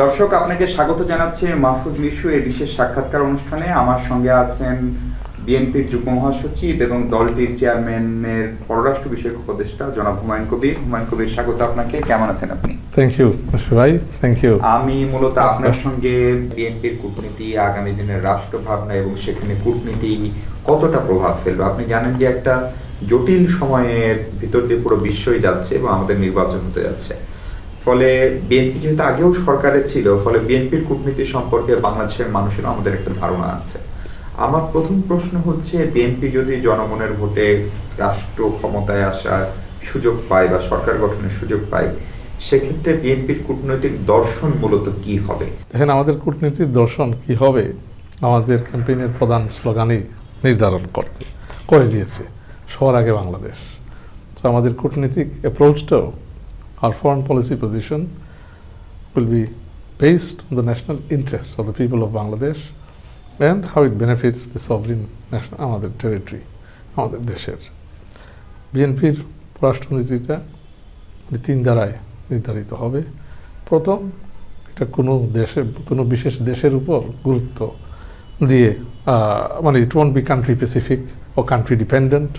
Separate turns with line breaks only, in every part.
দর্শক, আপনাকে স্বাগত জানাচ্ছি মাহফুজ মিশু এই বিশেষ সাক্ষাৎকার অনুষ্ঠানে। আমার সঙ্গে আছেন বিএনপির যুগ্ম মহাসচিব এবং দলটির চেয়ারম্যানের পররাষ্ট্র বিষয়ক উপদেষ্টা জনাব হুমায়ুন কবির। হুমায়ুন কবির, স্বাগত আপনাকে। কেমন আছেন আপনি?
থ্যাংক ইউ ভাই, থ্যাংক ইউ।
আমি মূলত আপনার সঙ্গে বিএনপির কূটনীতি, আগামী দিনের রাষ্ট্র ভাবনা এবং সেখানে কূটনীতি কতটা প্রভাব ফেলবে। আপনি জানেন যে একটা জটিল সময়ের ভিতর দিয়ে পুরো বিশ্বই যাচ্ছে এবং আমাদের নির্বাচন হতে যাচ্ছে। ফলে বিএনপি যেহেতু আগেও সরকারে ছিল, ফলে বিএনপির কূটনীতি সম্পর্কে বাংলাদেশের মানুষের আমাদের একটা ধারণা আছে। আমার প্রথম প্রশ্ন হচ্ছে, বিএনপি যদি জনগণের ভোটে রাষ্ট্র ক্ষমতায় আসার সুযোগ পায় বা সরকার গঠনের সুযোগ পায়, সেক্ষেত্রে বিএনপির কূটনৈতিক দর্শন মূলত কি হবে?
দেখেন, আমাদের কূটনীতির দর্শন কি হবে আমাদের ক্যাম্পেইনের প্রধান স্লোগানই নির্ধারণ করে দিয়েছে, সবার আগে বাংলাদেশ। তো আমাদের কূটনীতিক অ্যাপ্রোচটাও, our foreign policy position will be based on the national interests of the people of Bangladesh and how it benefits the sovereign national আমাদের টেরিটরি, আমাদের দেশের। বিএনপির পররাষ্ট্রনীতিটা তিন ধারায় নির্ধারিত হবে। প্রথম, এটা কোনো বিশেষ দেশের উপর গুরুত্ব দিয়ে, মানে it won't be country specific ও কান্ট্রি ডিপেন্ডেন্ট,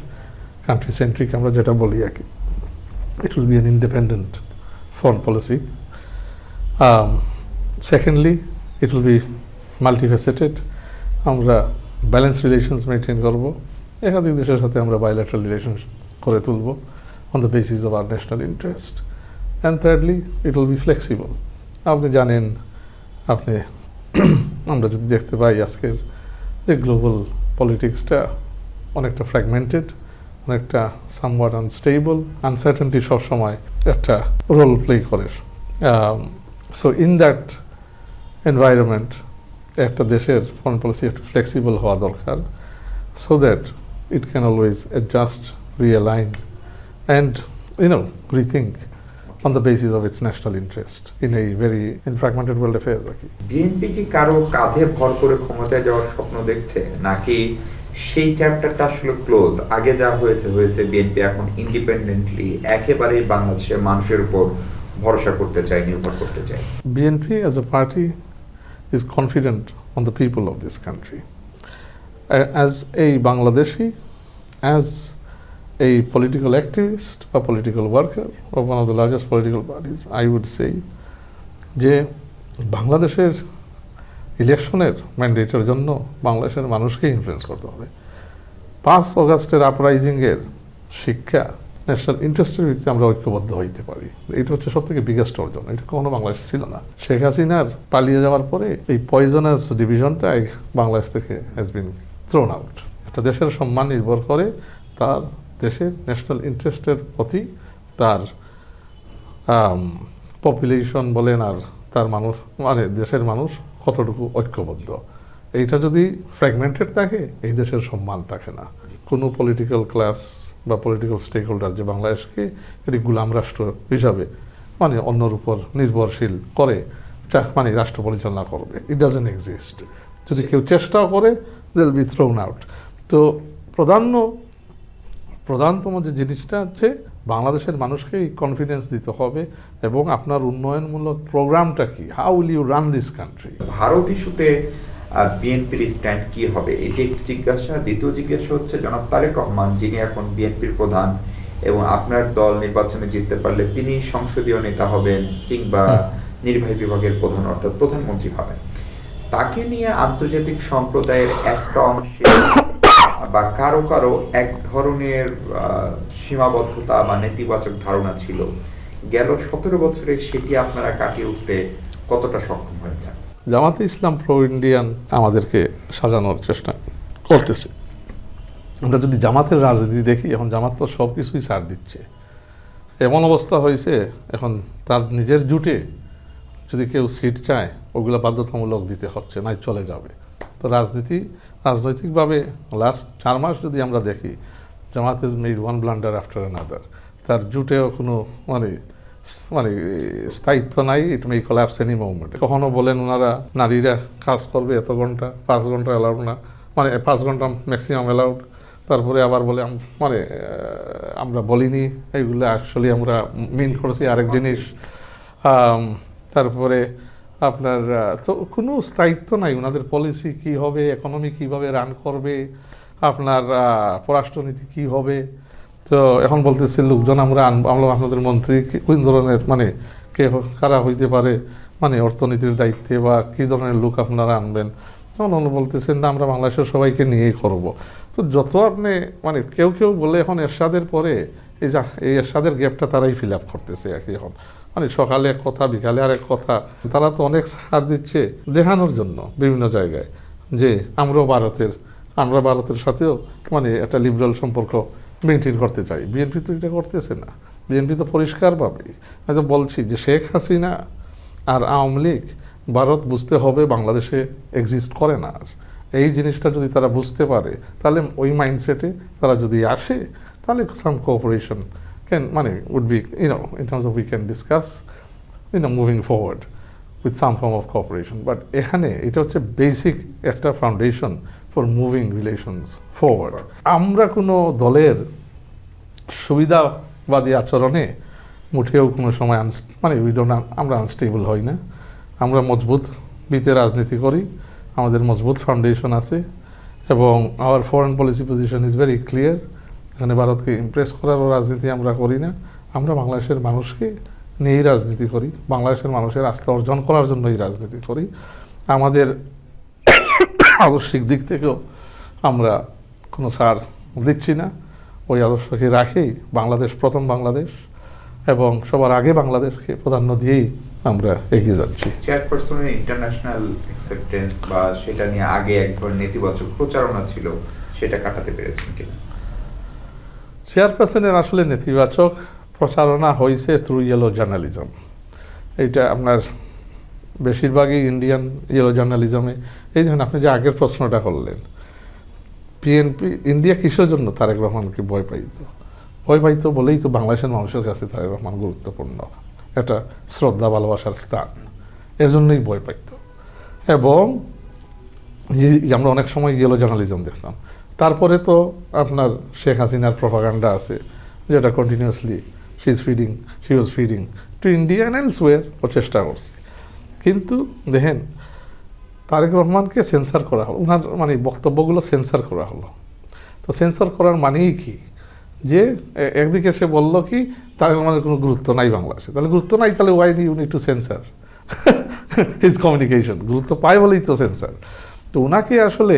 কান্ট্রি সেন্ট্রিক আমরা যেটা বলি আর কি। It will be an independent foreign policy. Secondly, it will be multifaceted. আমরা ব্যালেন্স রিলেশনস মেনটেন করব, একাধিক দেশের সাথে আমরা বাইল্যাটারাল রিলেশনস করে তুলব on the basis of our national interest. And thirdly, it will be flexible. আপনি জানেন, আমরা যদি দেখতে পাই আজকের যে গ্লোবাল পলিটিক্সটা অনেকটা ফ্র্যাগমেন্টেড, অনেকটা সামওয়াট আনস্টেবল, আনসার্টেনটি সবসময় একটা রোল প্লে করে। সো ইন দ্যাট এনভায়রনমেন্ট একটা দেশের ফরেন পলিসি একটু ফ্লেক্সিবল হওয়া দরকার, so that it can always adjust, realign and rethink on the basis of its national interest in a very fragmented world affairs আর কি।
BNP কি কারো কাঁধে ভর করে ক্ষমতায় যাওয়ার স্বপ্ন দেখছে, নাকি সেই চ্যাপ্টারটা আসলে ক্লোজ? আগে যা হয়েছে, বিএনপি এখন ইন্ডিপেন্ডেন্টলি একেবারেই বাংলাদেশের মানুষের উপর ভরসা করতে চায়, নির্ভর করতে চায়।
BNP as a party is confident on the people of this country. As a Bangladeshi, as a political activist or political worker of one of the largest political parties, I would say যে বাংলাদেশের ইলেকশনের ম্যান্ডেটের জন্য বাংলাদেশের মানুষকে influence করতে হবে। 5 অগাস্টের আপরাইজিংয়ের শিক্ষা ন্যাশনাল ইন্টারেস্টের ভিত্তিতে আমরা ঐক্যবদ্ধ হইতে পারি, এটা হচ্ছে সব থেকে বিগেস্ট অর্জন। এটা কখনো বাংলাদেশে ছিল না। শেখ হাসিনার পালিয়ে যাওয়ার পরে এই পয়জনাস ডিভিশনটা বাংলাদেশ থেকে হ্যাজ বিন থ্রোন আউট। একটা দেশের সম্মান নির্ভর করে তার দেশের ন্যাশনাল ইন্টারেস্টের প্রতি, তার পপুলেশন বলেন আর তার মানুষ, মানে দেশের মানুষ কতটুকু ঐক্যবদ্ধ। এইটা যদি ফ্র্যাগমেন্টেড থাকে, এই দেশের সম্মান থাকে না। কোনো পলিটিক্যাল ক্লাস বা পলিটিক্যাল স্টেক হোল্ডার যে বাংলাদেশকে এটি গুলাম রাষ্ট্র হিসাবে মানে অন্যর উপর নির্ভরশীল করে মানে রাষ্ট্র পরিচালনা করবে, ইট ডাজন্ট এক্সিস্ট। যদি কেউ চেষ্টাও করে, they will be thrown out. তো প্রধানতম যে জিনিসটা হচ্ছে বাংলাদেশের মানুষকে কনফিডেন্স দিতে হবে এবং আপনার উন্নয়নমূলক প্রোগ্রামটা কি, how will you run this country.
Bharat ইস্যুতে বিএনপির স্ট্যান্ড কি হবে, এটি একটি জিজ্ঞাসা। দ্বিতীয় জিজ্ঞাসা হচ্ছে, জনাব তারেক রহমান, যিনি এখন বিএনপির প্রধান এবং আপনার দল নির্বাচনে জিততে পারলে তিনি সংসদীয় নেতা হবেন কিংবা নির্বাহী বিভাগের প্রধান অর্থাৎ প্রধানমন্ত্রী হবেন, তাকে নিয়ে আন্তর্জাতিক সম্প্রদায়ের একটা অংশে বা কারো এক ধরনের সীমাবদ্ধতা বা নেতিবাচক ধারণা ছিল। গেল 17 বছরে সেটি আপনারা কাটিয়ে উঠতে কতটা সক্ষম হয়েছে?
জামাতে ইসলাম প্রো ইন্ডিয়ান আমাদেরকে সাজানোর চেষ্টা করতেছে। আমরা যদি জামাতের রাজনীতি দেখি, এখন জামাত তো সব কিছুই ছাড় দিচ্ছে। এমন অবস্থা হয়েছে, এখন তার নিজের জুটে যদি কেউ সিট চায়, ওগুলো বাধ্যতামূলক দিতে হচ্ছে, নাই চলে যাবে। তো রাজনৈতিকভাবে লাস্ট 4 মাস যদি আমরা দেখি, Jamaat is made one blunder after another. তার জুটেও কোনো মানে স্থায়িত্ব নাই। It may collapse any movement. কখনো বলেন ওনারা নারীরা কাজ করবে এত ঘন্টা, 5 ঘন্টা অ্যালাউড না, মানে 5 ঘন্টা ম্যাক্সিমাম অ্যালাউড। তারপরে আবার বলে আমরা বলিনি, এইগুলো অ্যাকচুয়ালি আমরা মিন করেছি আরেক জিনিস। তারপরে আপনার তো কোনো স্থায়িত্ব নাই, ওনাদের পলিসি কি হবে, ইকোনমি কিভাবে রান করবে, আপনার পররাষ্ট্রনীতি কি হবে। তো এখন বলতেছে লোকজন আমরা আমরা আপনাদের মন্ত্রী কোন ধরনের মানে কারা হইতে পারে মানে অর্থনীতির দায়িত্বে বা কী ধরনের লোক আপনারা আনবেন। তখন উনি বলতেছেন না আমরা বাংলাদেশের সবাইকে নিয়েই করব। তো যত আপনি মানে কেউ কেউ বলে এখন এরশাদের পরে এই এরশাদের গ্যাপটা তারাই ফিল আপ করতেছে আর কি। এখন মানে সকালে এক কথা বিকালে আর এক কথা, তারা তো অনেক সার দিচ্ছে দেখানোর জন্য বিভিন্ন জায়গায় যে আমরা ভারতের সাথেও মানে একটা লিবারাল সম্পর্ক মেনটেন করতে চাই। বিএনপি তো এটা করতেছে না। বিএনপি তো পরিষ্কারভাবে হয়তো বলছি যে শেখ হাসিনা আর আওয়ামী লীগ ভারত বুঝতে হবে বাংলাদেশে এক্সিস্ট করে না। আর এই জিনিসটা যদি তারা বুঝতে পারে তাহলে ওই মাইন্ডসেটে তারা যদি আসে তাহলে সাম কোঅপারেশন ক্যান মানে would be in terms of we can discuss moving forward with some form of cooperation. But এখানে এটা হচ্ছে বেসিক একটা foundation for moving relations forward. আমরা কোনো দলের সুবিধাবাদী আচরণে মুঠেও কোনো সময় মানে আমরা আনস্টেবল হই না। আমরা মজবুত ভিতে রাজনীতি করি, আমাদের মজবুত ফাউন্ডেশন আছে এবং hour foreign policy position is very clear. এখানে ভারতকে ইমপ্রেস করারও রাজনীতি আমরা করি না, আমরা বাংলাদেশের মানুষকে নিয়েই রাজনীতি করি, বাংলাদেশের মানুষের আস্থা অর্জন করার জন্যই রাজনীতি করি। আমাদের আদর্শিক দিক থেকেও আমরা কোনো ছাড় দিচ্ছি না, ওই আদর্শকে রাখেই বাংলাদেশ প্রথম বাংলাদেশ এবং সবার আগে বাংলাদেশকে প্রাধান্য দিয়েই আমরা এগিয়ে যাচ্ছি।
চেয়ারপারসনের ইন্টারন্যাশনাল অ্যাকসেপ্টেন্স বা সেটা নিয়ে আগে এক ধরনের নেতিবাচক প্রচারণা ছিল, সেটা কাটাতে পেরেছেন কিনা?
চেয়ারপারসনের আসলে নেতিবাচক প্রচারণা হয়েছে থ্রু ইয়েলো জার্নালিজম। এইটা আপনার বেশিরভাগই ইন্ডিয়ান ইয়েলো জার্নালিজমে। এই ধরুন আপনি যে আগের প্রশ্নটা করলেন, বিএনপি ইন্ডিয়া কিসের জন্য তারেক রহমানকে ভয় পাইতো বলেই তো বাংলাদেশের মানুষের কাছে তারেক রহমান গুরুত্বপূর্ণ একটা শ্রদ্ধা ভালোবাসার স্থান, এর জন্যই ভয় পাইতো। এবং আমরা অনেক সময় ইয়েলো জার্নালিজম দেখতাম। তারপরে তো আপনার শেখ হাসিনার প্রপাগান্ডা আছে যেটা continuously she was feeding to India and elsewhere, ও চেষ্টা করছে। কিন্তু দেখেন তারেক রহমানকে সেন্সার করা হলো, ওনার মানে বক্তব্যগুলো সেন্সার করা হলো। তো সেন্সার করার মানেই কি যে একদিকে সে বলল কি তারেক রহমানের কোনো গুরুত্ব নাই বাংলাদেশে, তাহলে গুরুত্ব নাই, তাহলে why you need to censor his communication. গুরুত্ব পায় বলেই তো সেন্সার। তো ওনাকে আসলে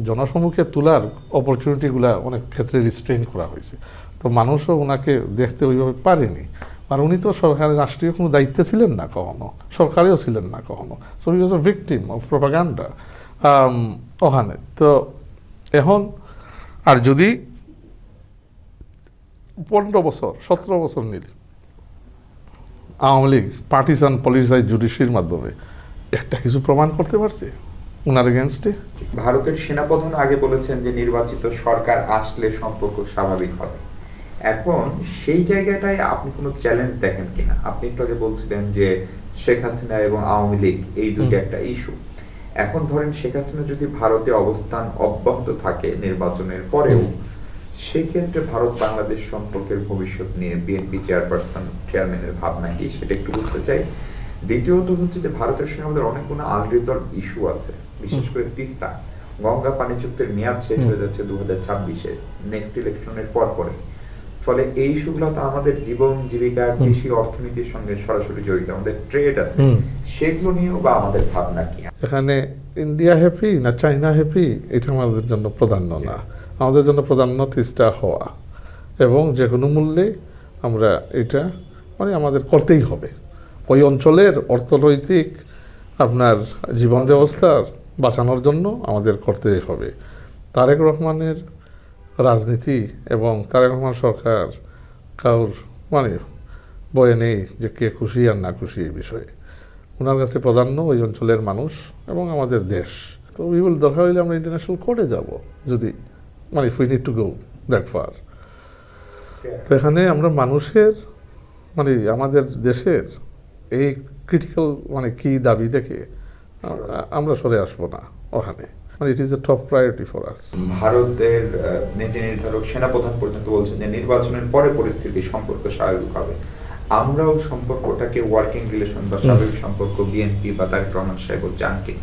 জনসম্মুখে তোলার অপরচুনিটিগুলো অনেক ক্ষেত্রে রিস্ট্রেন করা হয়েছে। তো মানুষও ওনাকে দেখতে ওইভাবে পারেনি, আর উনি তো সরকারের রাষ্ট্রীয় কোনো দায়িত্বে ছিলেন না কখনো, সরকারেও ছিলেন না কখনো। So he was a victim of propaganda ওখানে। তো এখন আর যদি 15 বছর 17 বছর নিল আওয়ামী লীগ পার্টিসান পলিটিসাইজ জুডিশিয়ারির মাধ্যমে একটা কিছু প্রমাণ করতে পারছে ওনার এগেনস্টে?
ভারতের সেনাপ্রধান আগে বলেছেন যে নির্বাচিত সরকার আসলে সম্পর্ক স্বাভাবিক হবে। এখন সেই জায়গাটায় আপনি কোনো চ্যালেঞ্জ দেখেন কিনা? আপনি একটু আগে বলছিলেন যে শেখ হাসিনা এবং আওয়ামী লীগ এই দুটো একটা ইস্যু। এখন ধরেন শেখ হাসিনা যদি ভারতে অবস্থান অব্যাহত থাকে নির্বাচনের পরেও, সেক্ষেত্রে ভারত বাংলাদেশ সম্পর্কের ভবিষ্যৎ নিয়ে বিএনপি চেয়ারম্যানের ভাবনা কি, সেটা একটু বুঝতে চাই। দ্বিতীয়ত হচ্ছে যে ভারতের সঙ্গে আমাদের অনেকগুলো আনরিজলভ ইস্যু আছে, বিশেষ করে তিস্তা, গঙ্গা পানি চুক্তির মেয়াদ শেষ হয়ে যাচ্ছে 2026-এ, নেক্সট ইলেকশনের পরে। ফলে এই ইস্যুগুলো তো আমাদের জীবন জীবিকা কৃষি অর্থনীতির সঙ্গে সরাসরি জড়িত, আমাদের ট্রেড আছে, সেগুলো নিয়েও বা আমাদের ভাবনা কি?
এখানে ইন্ডিয়া হ্যাপি না চাইনা হ্যাপি এটা আমাদের জন্য প্রাধান্য না। আমাদের জন্য প্রাধান্য তিস্তা হওয়া, এবং যে কোনো মূল্যে আমরা এটা মানে আমাদের করতেই হবে। ওই অঞ্চলের অর্থনৈতিক আপনার জীবন ব্যবস্থার বাঁচানোর জন্য আমাদের করতেই হবে। তারেক রহমানের রাজনীতি এবং তারেক রহমান সরকার কারোর মানে বয়ে নেই যে কে খুশি আর না খুশি এই বিষয়ে। ওনার কাছে প্রাধান্য ওই অঞ্চলের মানুষ এবং আমাদের দেশ। তো উই উইল দরকার হইলে আমরা ইন্টারন্যাশনাল কোর্টে যাব, যদি মানে we need to go that fur. তো এখানে আমরা মানুষের মানে আমাদের দেশের এই ক্রিটিক্যাল মানে কি দাবি দেখে আমরা সরে আসবো না ওখানে। মানে it is a top priority for us.
ভারতের নীতি নির্ধারক সেনাপ্রধান পর্যন্ত বলছেন যে নির্বাচনের পরে পরিস্থিতি সম্পর্ক স্বাভাবিক হবে। আমরাও সম্পর্কটাকে ওয়ার্কিং রিলেশন বা স্বাভাবিক সম্পর্ক বিএনপি বা তারেক রহমান সাহেব চান কি?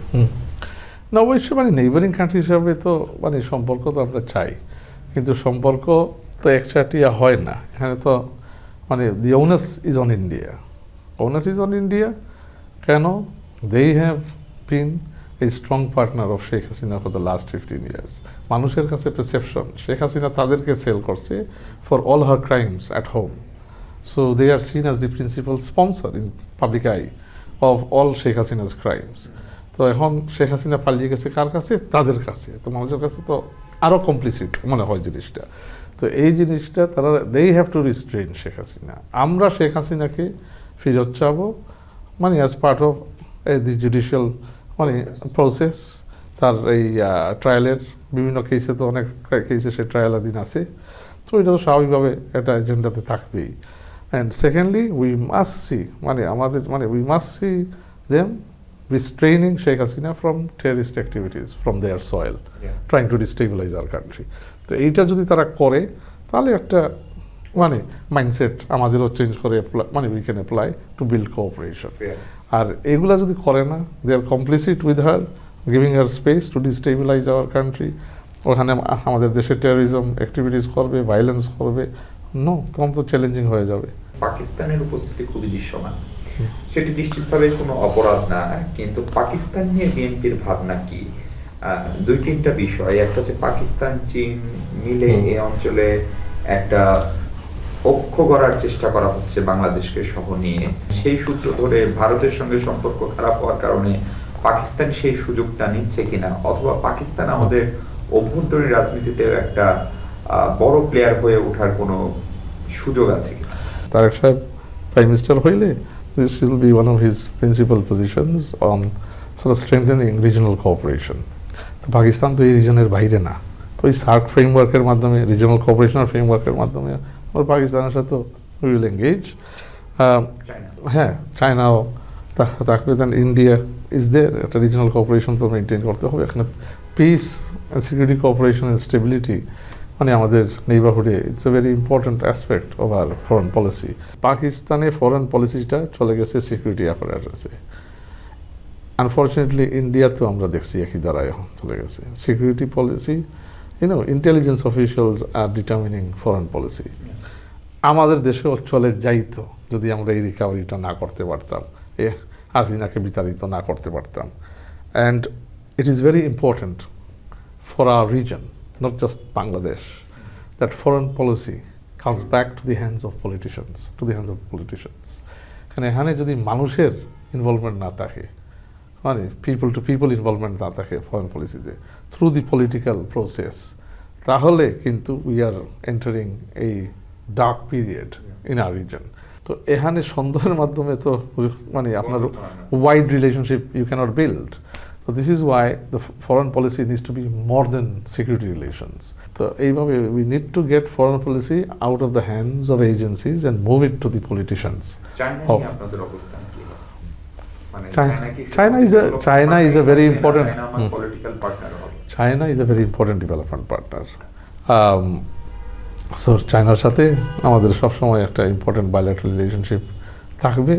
না, অবশ্যই মানে নেইবারিং কান্ট্রি হিসাবে তো মানে সম্পর্ক তো আমরা চাই, কিন্তু সম্পর্ক তো একচাটিয়া হয় না। এখানে তো মানে the onus is on India, onus is on India. কেন? they have been a strong partner of Sheikh Hasina for the last 15 years. মানুষের কাছে perception শেখ হাসিনা তাদেরকে সেল করছে for all her crimes at home, so they are seen as the principal sponsor in public eye of all Sheikh Hasina's crimes. তো এখন শেখ হাসিনা পালিয়ে গেছে কার কাছে? তাদের কাছে। তো মানুষের কাছে তো আরো কমপ্লিসিট মনে হয় জিনিসটা। তো এই জিনিসটা তারা they have to restrain Sheikh Hasina. আমরা শেখ হাসিনাকে ফিরত চাবো মানে as part of the judicial মানে প্রসেস। তার এই ট্রায়ালের বিভিন্ন কেসে তো অনেক কেসে সে ট্রায়ালাধীন আছে, তো এটা তো স্বাভাবিকভাবে এটা এজেন্ডাতে থাকবেই। And secondly we must see মানে আমাদের মানে we must see them restraining Sheikh Hasina from terrorist activities from their soil, trying to destabilize our country. তো এইটা যদি তারা করে তাহলে একটা মানে মাইন্ডসেট আমাদেরও চেঞ্জ করে মানে we can apply to build cooperation. আর এগুলা যদি করে না, they are complicit with her, giving her space to destabilise our country. ওখানে আমাদের দেশে টেরোরিজম অ্যাক্টিভিটিস করবে, ভাইলেন্স করবে, নো, তখন তো চ্যালেঞ্জিং হয়ে যাবে।
পাকিস্তানের উপস্থিতি খুবই দৃশ্যমান, সেটি নিশ্চিতভাবে কোনো অপরাধ না, কিন্তু পাকিস্তান নিয়ে বিএনপির ভাবনা কি? দুই তিনটা বিষয়, একটা হচ্ছে পাকিস্তান চীন মিলে এই অঞ্চলে একটা ঐক্য গড়ার চেষ্টা করা হচ্ছে বাংলাদেশকে সহ নিয়ে। সেই সূত্র ধরে ভারতের সঙ্গে সম্পর্ক খারাপ হওয়ার কারণে পাকিস্তান সেই সুযোগটা নিচ্ছে কিনা, অথবা পাকিস্তান আমাদের অভ্যন্তরীণ রাজনীতিতে একটা বড় প্লেয়ার হয়ে ওঠার কোনো সুযোগ আছে কিনা?
তারেক সাহেব প্রাইম মিনিস্টার হইলে this will be one of his principal positions on sort of strengthening regional cooperation. তো পাকিস্তান তো এই রিজনের বাইরে না, তো এই সার্ক ফ্রেমওয়ার্কের মাধ্যমে রিজনাল কোঅপারেশনের ফ্রেমওয়ার্কের মাধ্যমে আমরা পাকিস্তানের সাথে উইল এঙ্গেজ। হ্যাঁ, চায়নাও থাকবে, দেন ইন্ডিয়া ইজ দেয়ার। একটা রিজনাল কোঅপারেশন তো মেনটেন করতে হবে। এখানে peace and security cooperation and stability মানে আমাদের নেইবারহুডে it's a very important aspect of our foreign policy. পাকিস্তানে ফরেন পলিসিটা চলে গেছে সিকিউরিটি অ্যাপারেটাসে। আনফর্চুনেটলি ইন্ডিয়াতেও আমরা দেখছি একই দ্বারাই চলে গেছে সিকিউরিটি পলিসি। ইন্টেলিজেন্স অফিসিয়ালস আর ডিটারমিনিং ফরেন পলিসি। আমাদের দেশেও চলে যাইতো যদি আমরা এই রিকাভারিটা না করতে পারতাম, হাসিনাকে বিতাড়িত না করতে পারতাম। And it is very important for our reason, not just Bangladesh, that foreign policy comes back to the hands of politicians, কারণ এখানে যদি মানুষের ইনভলভমেন্ট না থাকে, মানে পিপল টু পিপল ইনভলভমেন্ট না থাকে ফরেন পলিসিতে থ্রু দি পলিটিক্যাল প্রসেস, তাহলে কিন্তু উই আর এন্টারিং এই dark period in our region. তো এখানে সন্দেহের মাধ্যমে তো মানে আপনার wide relationship you can't build. So this is why the foreign policy needs to be more than security relations. So এইভাবে we need to get foreign policy out of the hands of agencies and move it to the politicians. China is a very important
political partner.
China is a very important development partner. So চায়নার সাথে আমাদের সবসময় একটা important bilateral relationship থাকবে।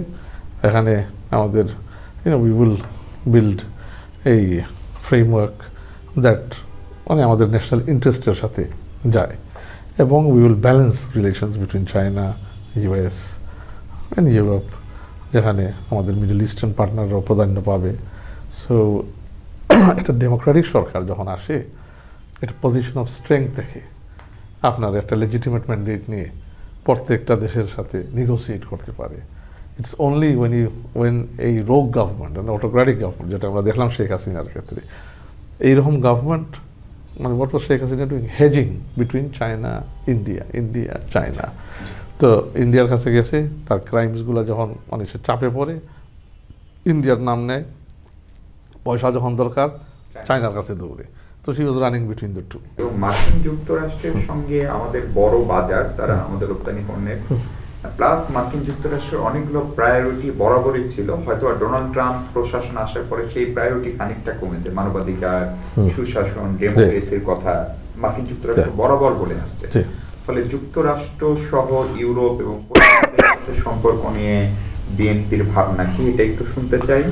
এখানে আমাদের we will build এই framework that মানে আমাদের ন্যাশনাল ইন্টারেস্টের সাথে যায়, এবং we will balance relations between China, US and Europe, যেখানে আমাদের মিডল ইস্টার্ন পার্টনাররাও প্রাধান্য পাবে। সো একটা ডেমোক্রেটিক সরকার যখন আসে, একটা পজিশন অফ স্ট্রেংথ দেখে আপনার একটা লেজিটিমেট ম্যান্ডেট নিয়ে প্রত্যেকটা দেশের সাথে নেগোসিয়েট করতে পারে। It's only when a rogue government, an autocratic government, যেটা আমরা দেখলাম শেখ হাসিনার ক্ষেত্রে, এইরকম গভর্নমেন্ট মানে what was Sheikh Hasina doing? Hedging between China, India, China. তো ইন্ডিয়ার কাছে গেছে, তার ক্রাইমসগুলো যখন মানুষের চাপে পড়ে ইন্ডিয়ার নাম নেয়, পয়সা যখন দরকার চায়নার কাছে দৌড়ে। তো she was running between the two.
মার্কিন যুক্তরাষ্ট্রের সঙ্গে আমাদের বড় বাজার, তারা আমাদের রপ্তানি পণ্যের, প্লাস মার্কিন যুক্তরাষ্ট্রের অনেকগুলো প্রায়োরিটি বরাবরই ছিল, হয়তো ডোনাল্ড ট্রাম্প প্রশাসন আসার পরে সেই প্রায়োরিটি খানিকটা কমেছে। মানবাধিকার, সুশাসন, ডেমোক্রেসির কথা মার্কিন যুক্তরাষ্ট্র বরাবর বলে আসছে। ফলে যুক্তরাষ্ট্র সহ ইউরোপ এবং সাথে সম্পর্ক নিয়ে বিএনপির ভাবনা কি, এটা একটু শুনতে চাই।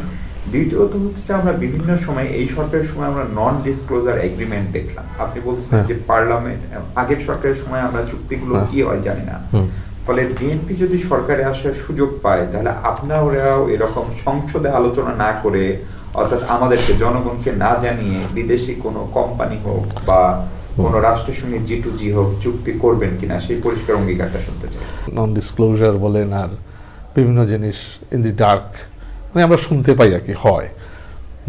দ্বিতীয়ত হচ্ছে যে আমরা বিভিন্ন সময় এই সরকারের সময় আমরা নন ডিসক্লোজার এগ্রিমেন্ট দেখলাম, আপনি বলছেন যে পার্লামেন্ট আগের সরকারের সময় আমরা চুক্তিগুলো কি হয় জানি না, ফলে বিএনপি যদি সরকারে আসার সুযোগ পায় তাহলে আপনারাও এরকম সংসদে আলোচনা না করে, অর্থাৎ আমাদেরকে জনগণকে না জানিয়ে বিদেশি কোনো কোম্পানি হোক বা কোনো রাষ্ট্রের সঙ্গে G2G হোক চুক্তি করবেন কিনা, সেই পরিষ্কার অঙ্গীকারটা শুনতে চাই।
নন ডিসক্লোজার বলেন আর বিভিন্ন জিনিস ইন দি ডার্ক মানে আমরা শুনতে পাই আর কি হয়।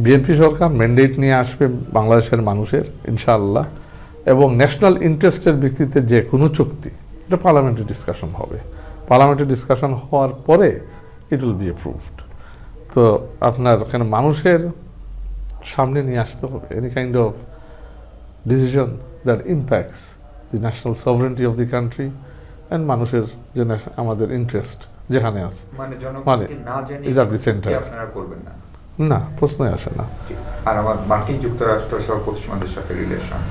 বিএনপি সরকার ম্যান্ডেট নিয়ে আসবে বাংলাদেশের মানুষের ইনশাআল্লাহ, এবং ন্যাশনাল ইন্টারেস্টের ভিত্তিতে যে কোনো চুক্তি এটা পার্লামেন্টে ডিসকাশন হবে। পার্লামেন্টে ডিসকাশন হওয়ার পরে ইট উইল বি অ্যাপ্রুভড। তো আপনার এখানে মানুষের সামনে নিয়ে আসতে হবে any kind of decision that impacts the national sovereignty of the country and মানুষের যে আমাদের ইন্টারেস্ট যেখানে আছে,
মানে
মানে
জনগণকে না জানিয়ে
is at the center.
আপনারা করবেন না।
না, প্রশ্নই আসে না।
আর আমার মার্কিন যুক্তরাষ্ট্র সহ পশ্চিমাদের সাথে রিলেশন,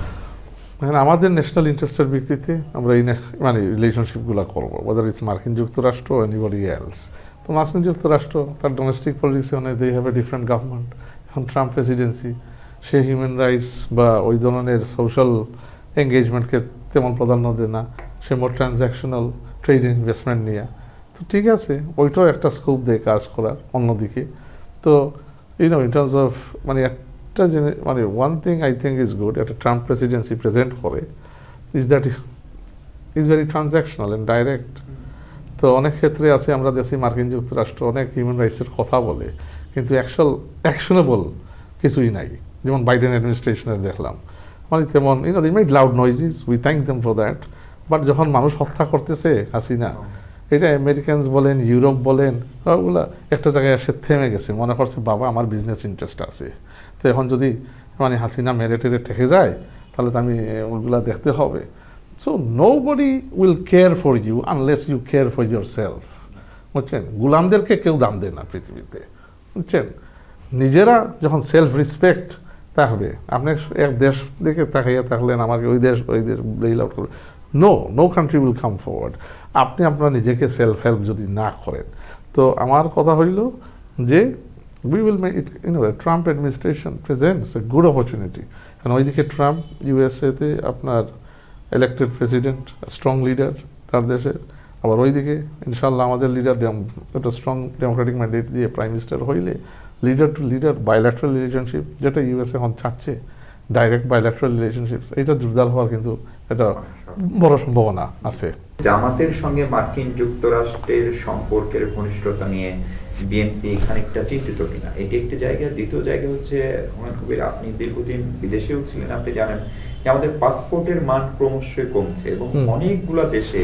মানে আমাদের ন্যাশনাল ইন্টারেস্টের ভিত্তিতে আমরা এই মানে রিলেশনশিপগুলো করবো, ওয়েদার ইটস মার্কিন যুক্তরাষ্ট্র এনিবডি এলস। তো মার্কিন যুক্তরাষ্ট্র তার ডোমেস্টিক পলিসি মানে they have a different government. এখন ট্রাম্প প্রেসিডেন্সি, সে হিউম্যান রাইটস বা ওই ধরনের সোশ্যাল এঙ্গেজমেন্টকে তেমন প্রাধান্য দেয় না, সে মোর ট্রানজ্যাকশনাল ট্রেড ইনভেস্টমেন্ট নিয়ে। তো ঠিক আছে, ওইটাও একটা স্কোপ দেয় কাজ করার অন্যদিকে। তো ইউনো ইন টার্মস অফ মানে একটা জিনিস মানে one thing I think is good একটা ট্রাম্প প্রেসিডেন্সি প্রেজেন্ট করে is that is very transactional and direct. তো অনেক ক্ষেত্রে আছে আমরা দেখি মার্কিন যুক্তরাষ্ট্র অনেক হিউম্যান রাইটসের কথা বলে কিন্তু অ্যাকশনেবল কিছুই নাই, যেমন বাইডেন অ্যাডমিনিস্ট্রেশনের দেখলাম। মানে তেমন they made loud noises, we thank them for that, but যখন মানুষ হত্যা করতেছে হাসিনা, এটা আমেরিকানস বলেন ইউরোপ বলেন ওগুলা একটা জায়গায় এসে থেমে গেছে, মনে করছে বাবা আমার বিজনেস ইন্টারেস্ট আছে। তো এখন যদি মানে হাসিনা মেরে টেরে ঠেকে যায় তাহলে তো আমি ওগুলা দেখতে হবে। So nobody will care for you unless you care for yourself, বুঝছেন? গুলামদেরকে কেউ দাম দেয় না পৃথিবীতে, বুঝছেন? নিজেরা যখন সেলফ রেসপেক্ট থাকবে, আপনি এক দেশ দেখে তাকাইয়া থাকলেন আমাকে ওই দেশ ব্রেইল আউট করবে, no country will come forward. আপনি আপনার নিজেকে সেলফ হেল্প যদি না করেন। তো আমার কথা হইল যে we will make it in way Trump administration presents a good opportunity, কারণ ওইদিকে ট্রাম্প ইউএসএতে আপনার ইলেক্টেড প্রেসিডেন্ট, স্ট্রং লিডার তার দেশের, আবার ওইদিকে ইনশাল্লাহ আমাদের লিডার একটা স্ট্রং ডেমোক্রেটিক ম্যান্ডেট দিয়ে প্রাইম মিনিস্টার হইলে leader to leader bilateral relationship, যেটা ইউএসএ এখন চাচ্ছে ডাইরেক্ট বাইল্যাটারাল রিলেশনশিপস, এইটা জোরদার হওয়ার কিন্তু এটা বড় সম্ভাবনা আছে।
জামাতের সঙ্গে মার্কিন যুক্তরাষ্ট্রের সম্পর্কের ঘনিষ্ঠতা নিয়ে বিএনপি খানিকটা চিন্তিত কিনা, এটি একটি জায়গা। দ্বিতীয় জায়গা হচ্ছে হুমায়ুন কবির, আপনি দীর্ঘদিন বিদেশেও ছিলেন, আপনি জানেন যে আমাদের পাসপোর্টের মান ক্রমশই কমছে এবং অনেকগুলো দেশে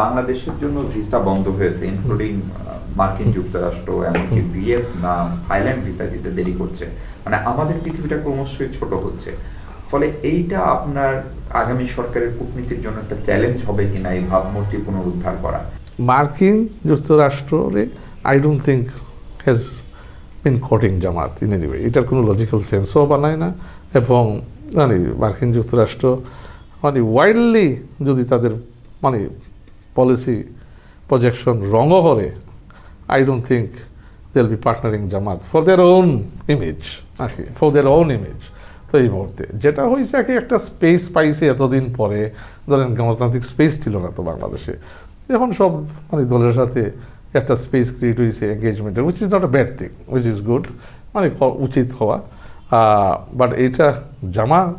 বাংলাদেশের জন্য ভিসা বন্ধ হয়েছে, ইনক্লুডিং মার্কিন যুক্তরাষ্ট্র, এমনকি ভিয়েতনাম, থাইল্যান্ড ভিসা দিতে দেরি করছে। মানে আমাদের পৃথিবীটা ক্রমশই ছোট হচ্ছে, ফলে এইটা আপনার আগামী সরকারের কূটনীতির জন্য একটা চ্যালেঞ্জ হবে কিনা এই ভাবমূর্তি পুনরুদ্ধার করা?
মার্কিন যুক্তরাষ্ট্রে I don't think has been coating Jamaat in any way, এটার কোনো লজিক্যাল সেন্সও বানায় না। এবং মানে মার্কিন যুক্তরাষ্ট্র মানে ওয়াইল্ডলি যদি তাদের মানে পলিসি প্রজেকশন রঙও করে, I don't think they will be partnering Jamaat for their own image, নাকি ফর দেয়ার ওন ইমেজ। তো এই মুহূর্তে যেটা হয়েছে একটা স্পেস পাইছে এতদিন পরে, ধরেন গণতান্ত্রিক স্পেস ছিল না তো বাংলাদেশে, এখন সব মানে দলের সাথে একটা স্পেস ক্রিয়েট হয়েছে এঙ্গেজমেন্টের, which is not a bad thing, which is good, মানে উচিত হওয়া। বাট এইটা জামাত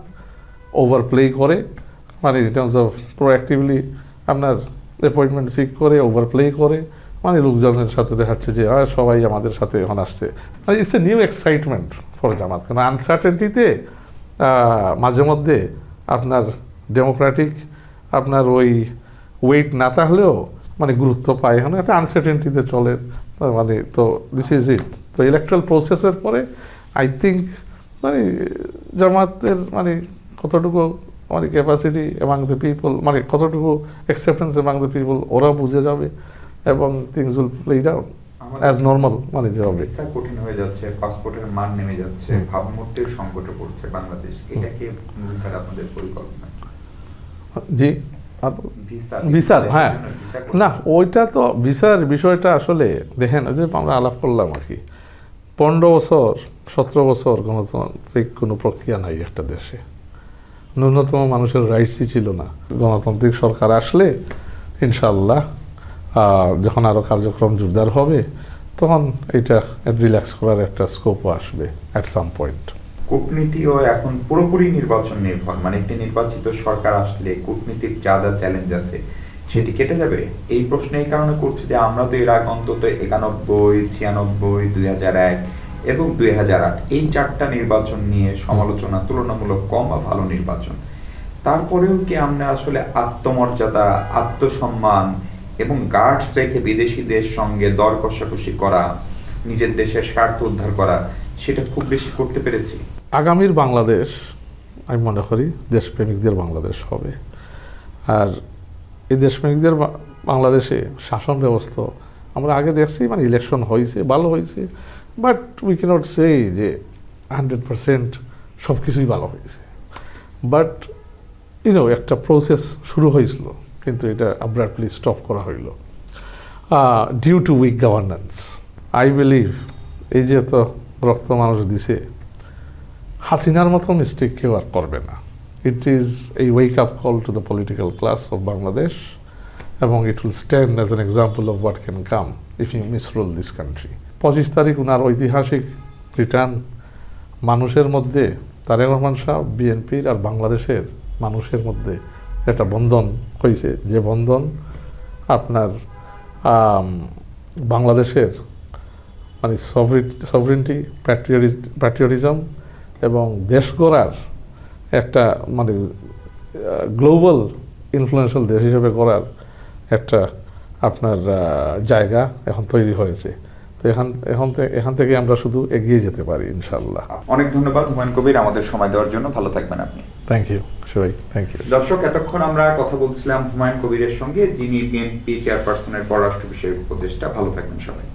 ওভারপ্লে করে, মানে ইন টার্মস অফ প্রোঅ্যাক্টিভলি আপনার অ্যাপয়েন্টমেন্ট সিক করে ওভারপ্লে করে, মানে লোকজনের সাথে দেখাচ্ছে যে সবাই আমাদের সাথে এখন আসছে। মানে it's a new excitement for Jamaat, কারণ আনসার্টেনটিতে মাঝে মধ্যে আপনার ডেমোক্রেটিক আপনার ওই ওয়েট না থাকলেও মানে গুরুত্ব পায়, এখন একটা আনসার্টেনটিতে চলে। মানে তো দিস ইজ ইট। তো ইলেকট্রাল প্রসেসের পরে আই থিঙ্ক মানে জামাতের মানে কতটুকু মানে ক্যাপাসিটি এমাং দ্য পিপল, মানে কতটুকু অ্যাকসেপ্টেন্স এমাং দ্য পিপল ওরা বুঝে যাবে এবং things will play out as normal. মানে যে হবে
ভিসা কঠিন হয়ে যাচ্ছে, পাসপোর্টের মান নেমে যাচ্ছে, ভাবমূর্তির সংকটে পড়ছে বাংলাদেশ, এটাকে পুনরুদ্ধার আপনাদের পরিকল্পনা?
জি, আর
ভিসা
ভিসার, হ্যাঁ
ভিসা
না ওইটা তো ভিসার বিষয়টা আসলে দেখেন ওই যে আমরা আলাপ করলাম আর কি 15 বছর 17 বছর গণতান্ত্রিক কোনো প্রক্রিয়া নাই একটা দেশে, ন্যূনতম মানুষের রাইটসই ছিল না। গণতান্ত্রিক সরকার আসলে ইনশাআল্লাহ যখন আরও কার্যক্রম জোরদার হবে তখন এটা রিল্যাক্স করার একটা স্কোপও আসবে অ্যাট সাম পয়েন্ট।
কূটনীতিও এখন পুরোপুরি নির্বাচন নির্ভর, মানে একটি নির্বাচিত সরকার আসলে কূটনীতির যা যা চ্যালেঞ্জ আছে সেটি কেটে যাবে। এই প্রশ্ন এই কারণে করছি যে আমরা তো এর আগে অন্তত 91, 96, 2001 এবং 2008 এই 4টা নির্বাচন নিয়ে সমালোচনা তুলনামূলক কম বা ভালো নির্বাচন। তারপরেও কি আমরা আসলে আত্মমর্যাদা, আত্মসম্মান এবং গার্ডস রেখে বিদেশিদের সঙ্গে দর কষাকষি করা, নিজের দেশের স্বার্থ উদ্ধার করা, সেটা খুব বেশি করতে পেরেছি?
আগামীর বাংলাদেশ আমি মনে করি দেশপ্রেমিকদের বাংলাদেশ হবে। আর এই দেশপ্রেমিকদের বাংলাদেশে শাসন ব্যবস্থা আমরা আগে দেখছি, মানে ইলেকশন হয়েছে, ভালো হয়েছে, বাট উই ক্যানট সে যে 100% সব কিছুই ভালো হয়েছে। বাট একটা প্রসেস শুরু হয়েছিল, কিন্তু এটা অ্যাব্রাপ্টলি স্টপ করা হইল due to weak governance. I believe এই যে তো রক্ত মানুষ দিছে, হাসিনার মতো মিস্টেক কেউ আর করবে না। It is a wake up call to the political class of Bangladesh, এবং it will stand as an example of what can come if you misrule this country. 25 তারিখ ওনার ঐতিহাসিক রিটার্ন, মানুষের মধ্যে তারেক রহমান সাহেব, বিএনপির আর বাংলাদেশের মানুষের মধ্যে একটা বন্ধন হয়েছে, যে বন্ধন আপনার বাংলাদেশের মানে সভরেন্টি, প্যাট্রিয়টিজম এবং দেশ গড়ার একটা মানে গ্লোবাল ইনফ্লুয়েন্সিয়াল দেশ হিসেবে গড়ার একটা আপনার জায়গা এখন তৈরি হয়েছে। তো এখান থেকে আমরা শুধু এগিয়ে যেতে পারি ইনশাআল্লাহ।
অনেক ধন্যবাদ হুমায়ুন কবির আমাদের সময় দেওয়ার জন্য। ভালো থাকবেন আপনি।
থ্যাংক ইউ সবাই, থ্যাংক ইউ।
দর্শক, এতক্ষণ আমরা কথা বলছিলাম হুমায়ুন কবিরের সঙ্গে, যিনি বিএনপি চেয়ারপারসনের পররাষ্ট্র বিষয়ক উপদেষ্টা। ভালো থাকবেন সবাই।